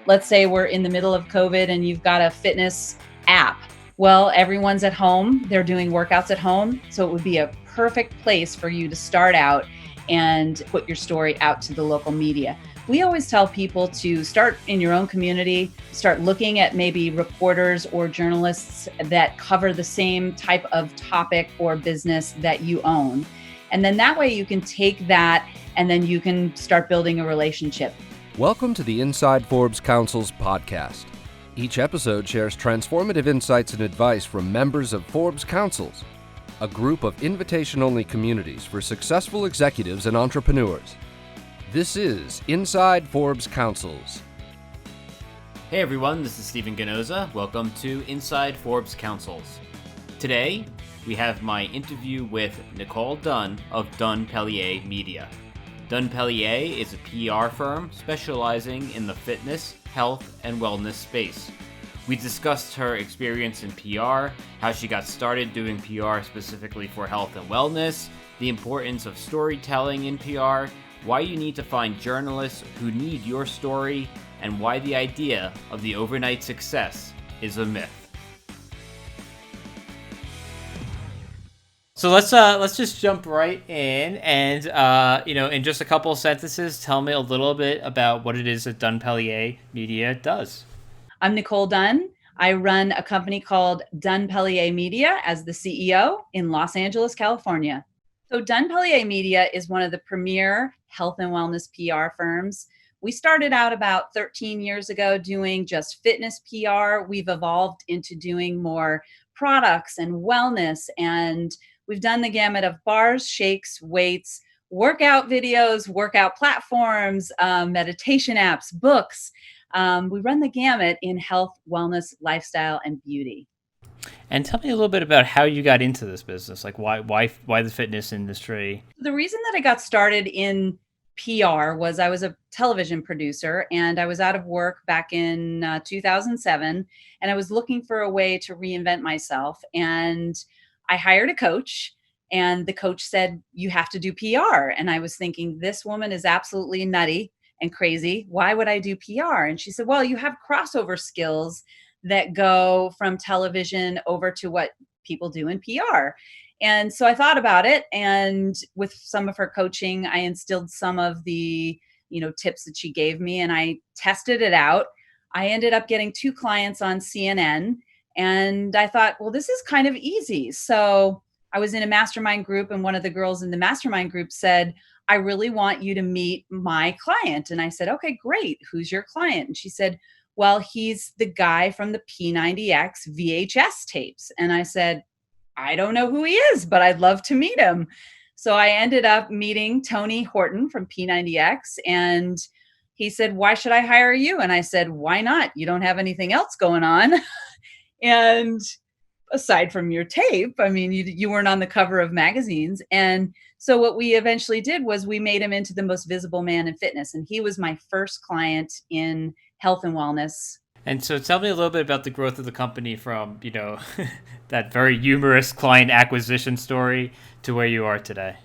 Let's say we're in the middle of COVID and you've got a fitness app. Well, everyone's at home, they're doing workouts at home. So it would be a perfect place for you to start out and put your story out to the local media. We always tell people to start in your own community, start looking at maybe reporters or journalists that cover the same type of topic or business that you own. And then that way you can take that and then you can start building a relationship. Welcome to the Inside Forbes Councils podcast. Each episode shares transformative insights and advice from members of Forbes Councils, a group of invitation-only communities for successful executives and entrepreneurs. This is Inside Forbes Councils. Hey everyone, this is Stephen Ganoza. Welcome to Inside Forbes Councils. Today, we have my interview with Nicole Dunn of Dunn Pellier Media. Dunn Pellier is a PR firm specializing in the fitness, health, and wellness space. We discussed her experience in PR, how she got started doing PR specifically for health and wellness, the importance of storytelling in PR, why you need to find journalists who need your story, and why the idea of the overnight success is a myth. So let's just jump right in and, in just a couple of sentences, tell me a little bit about what it is that Dunn Pellier Media does. I'm Nicole Dunn. I run a company called Dunn Pellier Media as the CEO in Los Angeles, California. So Dunn Pellier Media is one of the premier health and wellness PR firms. We started out about 13 years ago doing just fitness PR. We've evolved into doing more products and wellness, and we've done the gamut of bars, shakes, weights, workout videos, workout platforms, meditation apps, books. We run the gamut in health, wellness, lifestyle, and beauty. And tell me a little bit about how you got into this business. Like why the fitness industry? The reason that I got started in PR was I was a television producer and I was out of work back in 2007, and I was looking for a way to reinvent myself. And I hired a coach, and the coach said, "You have to do PR." And I was thinking, this woman is absolutely nutty and crazy. Why would I do PR? And she said, "Well, you have crossover skills that go from television over to what people do in PR." And so I thought about it, and with some of her coaching, I instilled some of the, tips that she gave me, and I tested it out. I ended up getting 2 clients on CNN, and I thought, well, this is kind of easy. So I was in a mastermind group, and one of the girls in the mastermind group said, "I really want you to meet my client." And I said, "Okay, great. Who's your client?" And she said, "Well, he's the guy from the P90X VHS tapes." And I said, "I don't know who he is, but I'd love to meet him." So I ended up meeting Tony Horton from P90X, and he said, "Why should I hire you?" And I said, "Why not? You don't have anything else going on." And aside from your tape, I mean, you weren't on the cover of magazines. And so what we eventually did was we made him into the most visible man in fitness. And he was my first client in health and wellness. And so tell me a little bit about the growth of the company from, that very humorous client acquisition story to where you are today.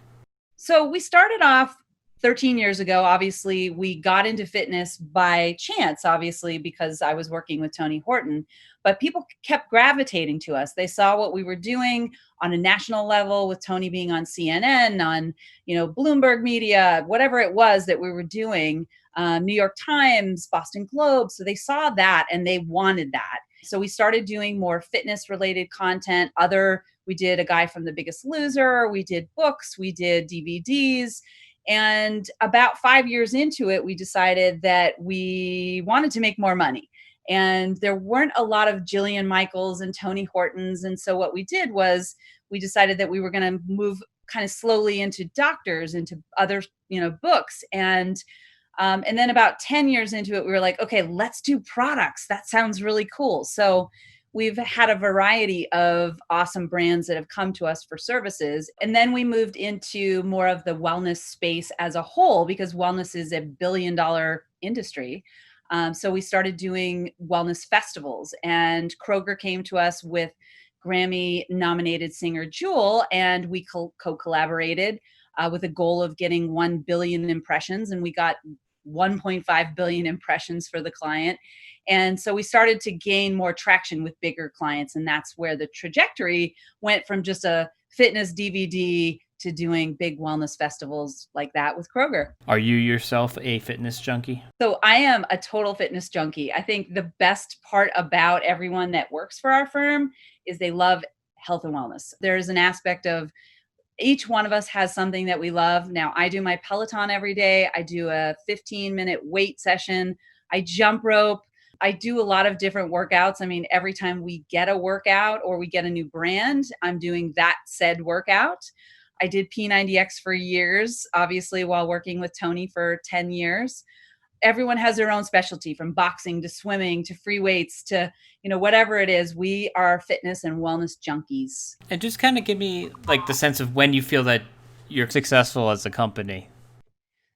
So we started off 13 years ago. Obviously, we got into fitness by chance, obviously, because I was working with Tony Horton. But people kept gravitating to us. They saw what we were doing on a national level with Tony being on CNN, on, Bloomberg Media, whatever it was that we were doing, New York Times, Boston Globe. So they saw that and they wanted that. So we started doing more fitness related content. We did a guy from The Biggest Loser. We did books. We did DVDs. And about 5 years into it, we decided that we wanted to make more money. And there weren't a lot of Jillian Michaels and Tony Hortons. And so what we did was we decided that we were going to move kind of slowly into doctors, into other, books. And then about 10 years into it, we were like, okay, let's do products. That sounds really cool. So we've had a variety of awesome brands that have come to us for services. And then we moved into more of the wellness space as a whole, because wellness is $1 billion industry. So we started doing wellness festivals, and Kroger came to us with Grammy nominated singer Jewel, and we co-collaborated. with a goal of getting 1 billion impressions, and we got 1.5 billion impressions for the client. And so we started to gain more traction with bigger clients, and that's where the trajectory went from just a fitness DVD to doing big wellness festivals like that with Kroger. Are you yourself a fitness junkie? So I am a total fitness junkie. I think the best part about everyone that works for our firm is they love health and wellness. There's an aspect of each one of us has something that we love. Now, I do my Peloton every day. I do a 15-minute weight session. I jump rope. I do a lot of different workouts. I mean, every time we get a workout or we get a new brand, I'm doing that said workout. I did P90X for years, obviously, while working with Tony for 10 years. Everyone has their own specialty, from boxing to swimming to free weights to, whatever it is. We are fitness and wellness junkies. And just kind of give me like the sense of when you feel that you're successful as a company.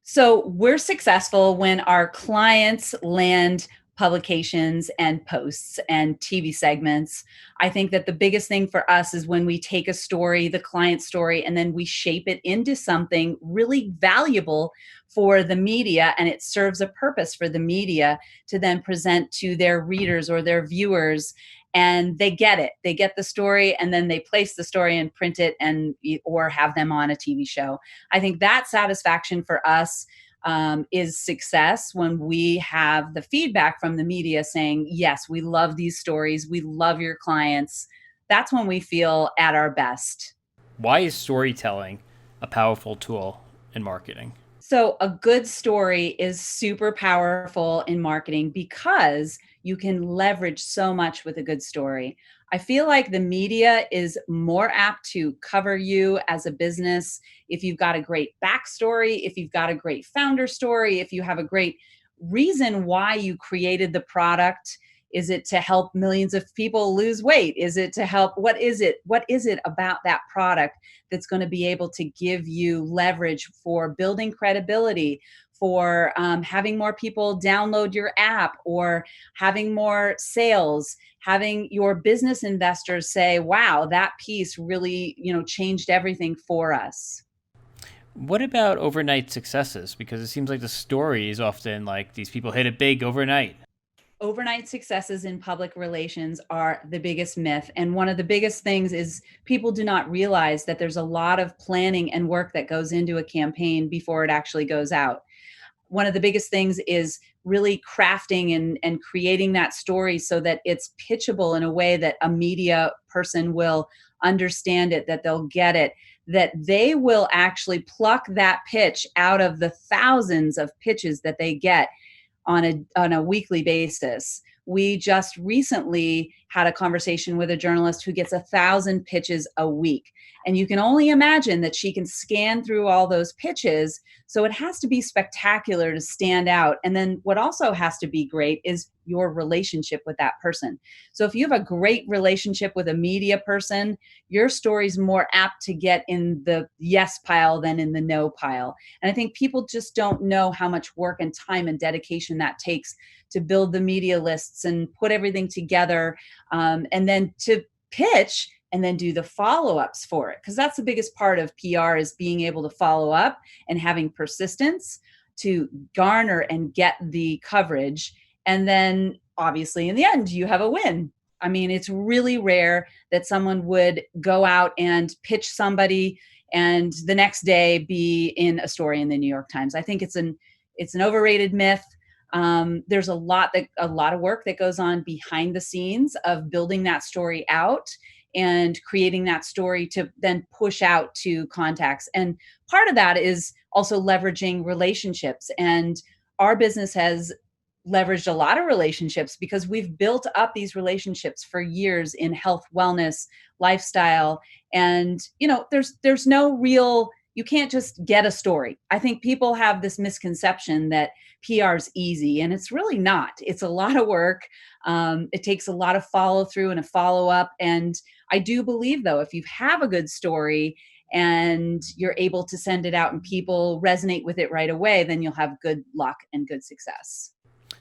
So we're successful when our clients land publications and posts and TV segments. I think that the biggest thing for us is when we take a story, the client story, and then we shape it into something really valuable for the media, and it serves a purpose for the media to then present to their readers or their viewers, and they get it. They get the story, and then they place the story and print it or have them on a TV show. I think that satisfaction for us is success when we have the feedback from the media saying, yes, we love these stories. We love your clients. That's when we feel at our best. Why is storytelling a powerful tool in marketing? So a good story is super powerful in marketing because you can leverage so much with a good story. I feel like the media is more apt to cover you as a business if you've got a great backstory, if you've got a great founder story, if you have a great reason why you created the product. Is it to help millions of people lose weight? Is it to help? What is it? What is it about that product that's going to be able to give you leverage for building credibility, for having more people download your app, or having more sales, having your business investors say, wow, that piece really, changed everything for us. What about overnight successes? Because it seems like the story is often like these people hit it big overnight. Overnight successes in public relations are the biggest myth. And one of the biggest things is people do not realize that there's a lot of planning and work that goes into a campaign before it actually goes out. One of the biggest things is really crafting and creating that story so that it's pitchable in a way that a media person will understand it, that they'll get it, that they will actually pluck that pitch out of the thousands of pitches that they get on a weekly basis. We just recently had a conversation with a journalist who gets 1,000 pitches a week. And you can only imagine that she can scan through all those pitches. So it has to be spectacular to stand out. And then what also has to be great is your relationship with that person. So if you have a great relationship with a media person, your story's more apt to get in the yes pile than in the no pile. And I think people just don't know how much work and time and dedication that takes to build the media lists and put everything together, and then to pitch and then do the follow-ups for it. Because that's the biggest part of PR, is being able to follow up and having persistence to garner and get the coverage. And then obviously in the end, you have a win. I mean, it's really rare that someone would go out and pitch somebody and the next day be in a story in the New York Times. I think it's an overrated myth. There's a lot of work that goes on behind the scenes of building that story out and creating that story to then push out to contacts. And part of that is also leveraging relationships. And our business has leveraged a lot of relationships because we've built up these relationships for years in health, wellness, lifestyle. And, there's no real, you can't just get a story. I think people have this misconception that PR is easy, and it's really not. It's a lot of work. It takes a lot of follow through and a follow up. And I do believe, though, if you have a good story and you're able to send it out and people resonate with it right away, then you'll have good luck and good success.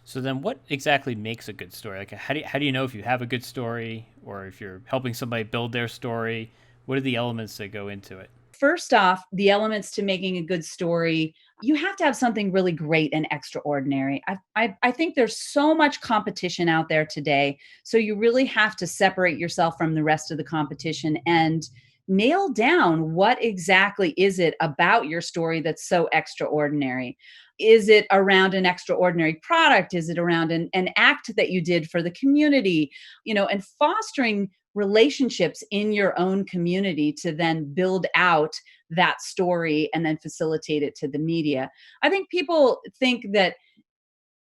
So then what exactly makes a good story? Like, how do you know if you have a good story or if you're helping somebody build their story? What are the elements that go into it? first off, the elements to making a good story, you have to have something really great and extraordinary. I think there's so much competition out there today. So you really have to separate yourself from the rest of the competition and nail down what exactly is it about your story that's so extraordinary. Is it around an extraordinary product? Is it around an act that you did for the community? And fostering relationships in your own community to then build out that story and then facilitate it to the media. I think people think that,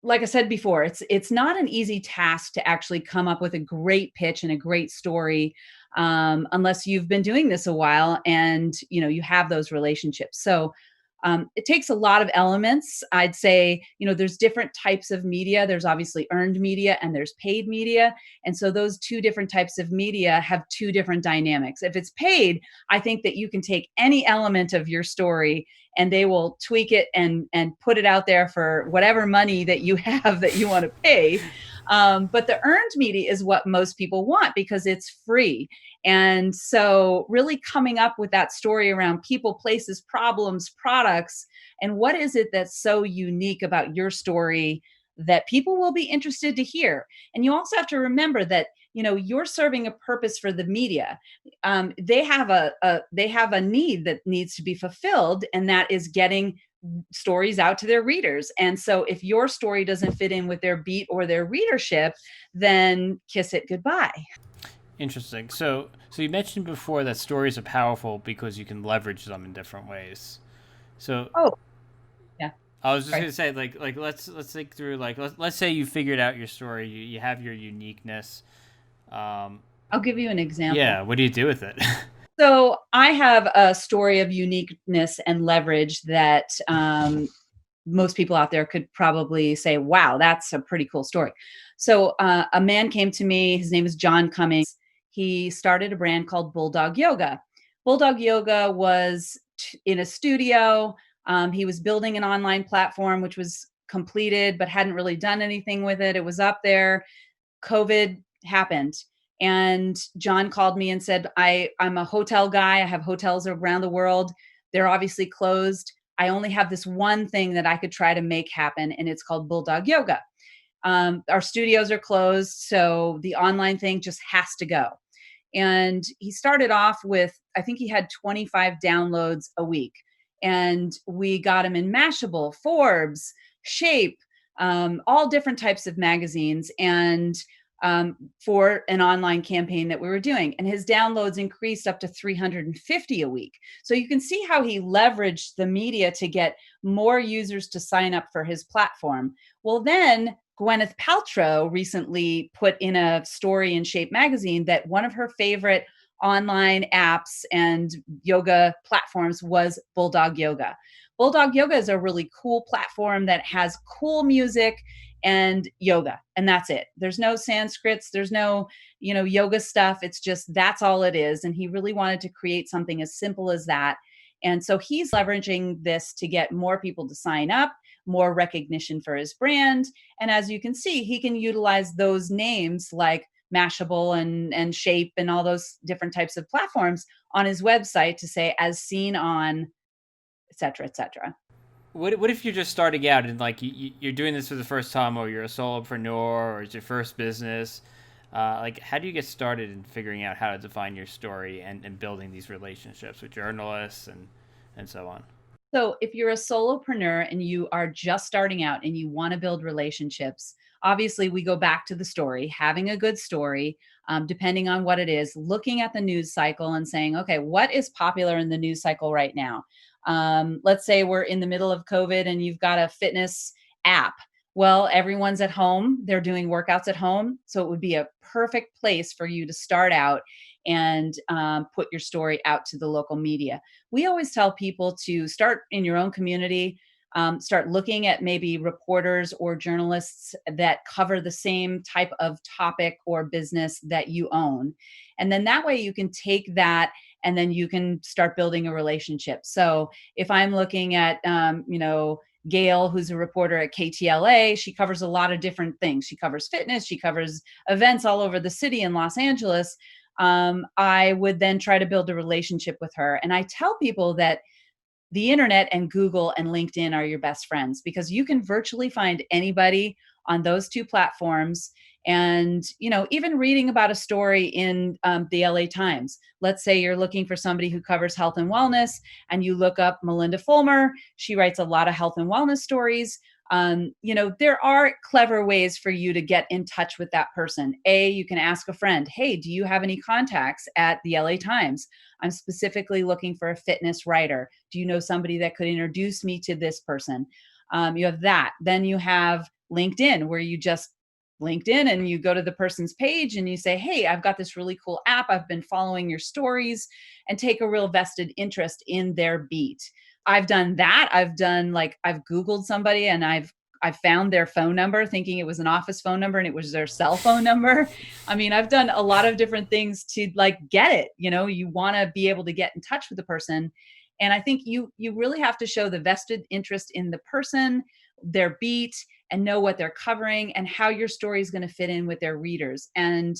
like I said before, it's not an easy task to actually come up with a great pitch and a great story, unless you've been doing this a while and you have those relationships. So it takes a lot of elements. I'd say, there's different types of media. There's obviously earned media and there's paid media. And so those two different types of media have two different dynamics. If it's paid, I think that you can take any element of your story and they will tweak it and put it out there for whatever money that you have that you want to pay. But the earned media is what most people want because it's free. And so really coming up with that story around people, places, problems, products, and what is it that's so unique about your story that people will be interested to hear. And you also have to remember that, you're serving a purpose for the media. They have a need that needs to be fulfilled, and that is getting stories out to their readers. And so if your story doesn't fit in with their beat or their readership, then kiss it goodbye. Interesting. So you mentioned before that stories are powerful because you can leverage them in different ways. So yeah, I was just gonna say, like let's think through, like let's say you figured out your story, you have your uniqueness. I'll give you an example. Yeah, what do you do with it? So I have a story of uniqueness and leverage that most people out there could probably say, wow, that's a pretty cool story. So a man came to me. His name is John Cummings. He started a brand called Bulldog Yoga. Bulldog Yoga was in a studio. He was building an online platform, which was completed, but hadn't really done anything with it. It was up there. COVID happened. And John called me and said, I'm a hotel guy. I have hotels around the world. They're obviously closed. I only have this one thing that I could try to make happen, and it's called Bulldog Yoga. Our studios are closed, so the online thing just has to go. And he started off with, I think he had 25 downloads a week. And we got him in Mashable, Forbes, Shape, all different types of magazines. And for an online campaign that we were doing. And his downloads increased up to 350 a week. So you can see how he leveraged the media to get more users to sign up for his platform. Well, then Gwyneth Paltrow recently put in a story in Shape magazine that one of her favorite online apps and yoga platforms was Bulldog Yoga. Bulldog Yoga is a really cool platform that has cool music and yoga, and that's it. There's no Sanskrits, there's no, yoga stuff. It's just, that's all it is. And he really wanted to create something as simple as that. And so he's leveraging this to get more people to sign up, more recognition for his brand. And as you can see, he can utilize those names like Mashable and Shape and all those different types of platforms on his website to say, as seen on, et cetera, et cetera. What if you're just starting out and like you're doing this for the first time, or you're a solopreneur, or it's your first business? Like, how do you get started in figuring out how to define your story and building these relationships with journalists and so on? So if you're a solopreneur and you are just starting out and you want to build relationships, obviously we go back to the story, having a good story, depending on what it is, looking at the news cycle and saying, okay, what is popular in the news cycle right now? Let's say we're in the middle of COVID and you've got a fitness app. Well, everyone's at home. They're doing workouts at home. So it would be a perfect place for you to start out and put your story out to the local media. We always tell people to start in your own community, start looking at maybe reporters or journalists that cover the same type of topic or business that you own. And then that way you can take that and then you can start building a relationship. So if I'm looking at, Gail, who's a reporter at KTLA, she covers a lot of different things. She covers fitness, she covers events all over the city in Los Angeles. I would then try to build a relationship with her. And I tell people that the internet and Google and LinkedIn are your best friends because you can virtually find anybody on those two platforms. And, even reading about a story in the LA Times, let's say you're looking for somebody who covers health and wellness and you look up Melinda Fulmer. She writes a lot of health and wellness stories. There are clever ways for you to get in touch with that person. You can ask a friend, hey, do you have any contacts at the LA Times? I'm specifically looking for a fitness writer. Do you know somebody that could introduce me to this person? You have that. Then you have LinkedIn, where you just LinkedIn and you go to the person's page and you say, hey, I've got this really cool app. I've been following your stories, and take a real vested interest in their beat. I've done that. I've Googled somebody and I've found their phone number thinking it was an office phone number and it was their cell phone number. I mean, I've done a lot of different things to get it. You want to be able to get in touch with the person. And I think you really have to show the vested interest in the person, their beat, and know what they're covering and how your story is going to fit in with their readers. And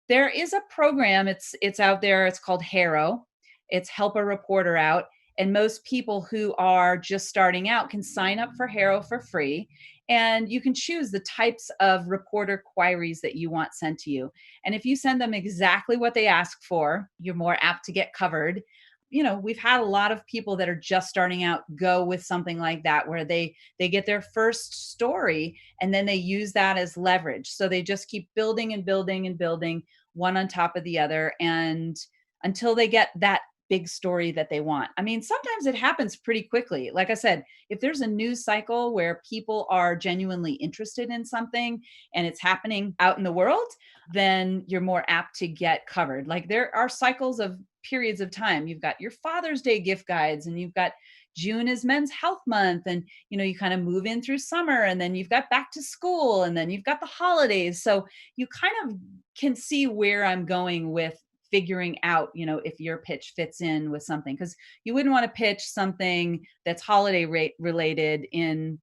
there is a program, it's out there. It's called HARO. It's Help a Reporter Out. And most people who are just starting out can sign up for HARO for free. And you can choose the types of reporter queries that you want sent to you. And if you send them exactly what they ask for, you're more apt to get covered. We've had a lot of people that are just starting out go with something like that, where they get their first story and then they use that as leverage. So they just keep building and building and building one on top of the other, and until they get that big story that they want. I mean, sometimes it happens pretty quickly. Like I said, if there's a news cycle where people are genuinely interested in something and it's happening out in the world, then you're more apt to get covered. Like there are cycles of periods of time. You've got your Father's Day gift guides, and you've got June is Men's Health Month, and you kind of move in through summer, and then you've got back to school, and then you've got the holidays. So you kind of can see where I'm going with figuring out, if your pitch fits in with something, because you wouldn't want to pitch something that's holiday related in,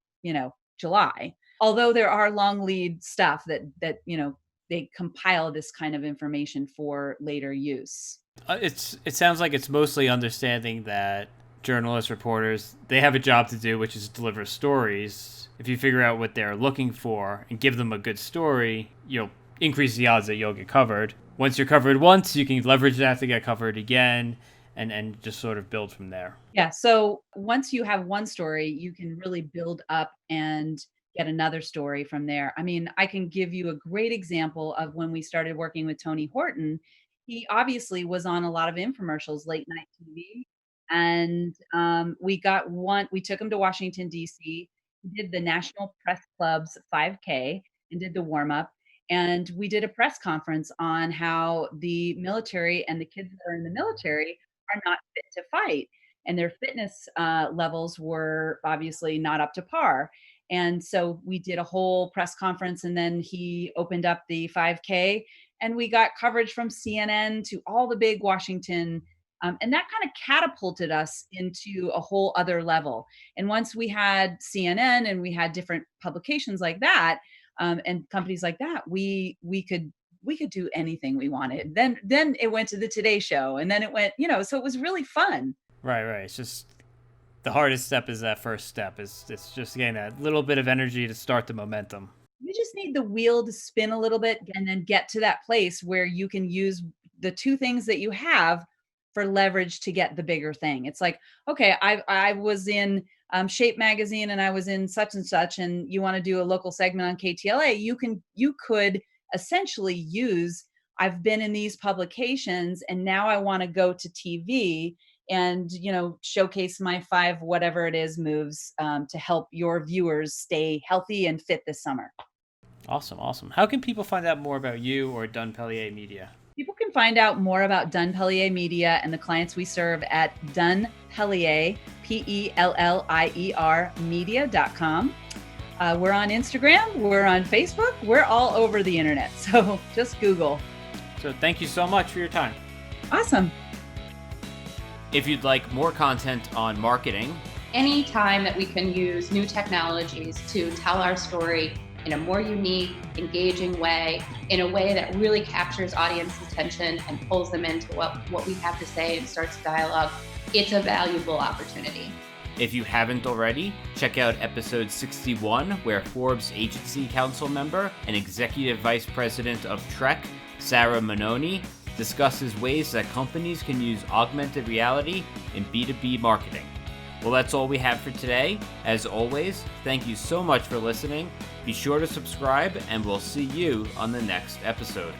July. Although there are long lead stuff that they compile this kind of information for later use. It sounds like it's mostly understanding that journalists, reporters, they have a job to do, which is deliver stories. If you figure out what they're looking for and give them a good story, you'll increase the odds that you'll get covered. Once you're covered once, you can leverage that to get covered again and just sort of build from there. Yeah. So once you have one story, you can really build up and get another story from there. I mean, I can give you a great example of when we started working with Tony Horton. He obviously was on a lot of infomercials, late night TV. And we took him to Washington, D.C. He did the National Press Club's 5K and did the warm up. And we did a press conference on how the military and the kids that are in the military are not fit to fight. And their fitness levels were obviously not up to par. And so we did a whole press conference, and then he opened up the 5K, and we got coverage from CNN to all the big Washington. And that kind of catapulted us into a whole other level. And once we had CNN and we had different publications like that, and companies like that, we could do anything we wanted. Then it went to the Today Show, and then it went, so it was really fun. Right. It's just the hardest step is that first step. It's just getting that little bit of energy to start the momentum. You just need the wheel to spin a little bit and then get to that place where you can use the two things that you have for leverage to get the bigger thing. It's like, okay, I was in Shape magazine and I was in such and such, and you want to do a local segment on KTLA, you could essentially use, I've been in these publications and now I want to go to TV and, showcase my 5 whatever it is moves to help your viewers stay healthy and fit this summer. Awesome. How can people find out more about you or Dunn Pellier Media? People can find out more about Dunn Pellier Media and the clients we serve at Dunn Pellier, Pellier media.com. We're on Instagram. We're on Facebook. We're all over the internet. So just Google. So thank you so much for your time. Awesome. If you'd like more content on marketing, any time that we can use new technologies to tell our story in a more unique, engaging way, in a way that really captures audience attention and pulls them into what we have to say and starts dialogue, it's a valuable opportunity. If you haven't already, check out episode 61, where Forbes Agency Council member and Executive Vice President of Trek, Sarah Manoni, discusses ways that companies can use augmented reality in B2B marketing. Well, that's all we have for today. As always, thank you so much for listening. Be sure to subscribe, and we'll see you on the next episode.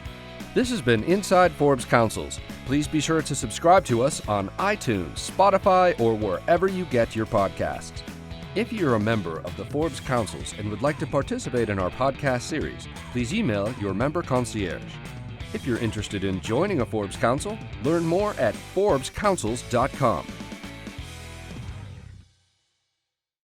This has been Inside Forbes Councils. Please be sure to subscribe to us on iTunes, Spotify, or wherever you get your podcasts. If you're a member of the Forbes Councils and would like to participate in our podcast series, please email your member concierge. If you're interested in joining a Forbes Council, learn more at ForbesCouncils.com.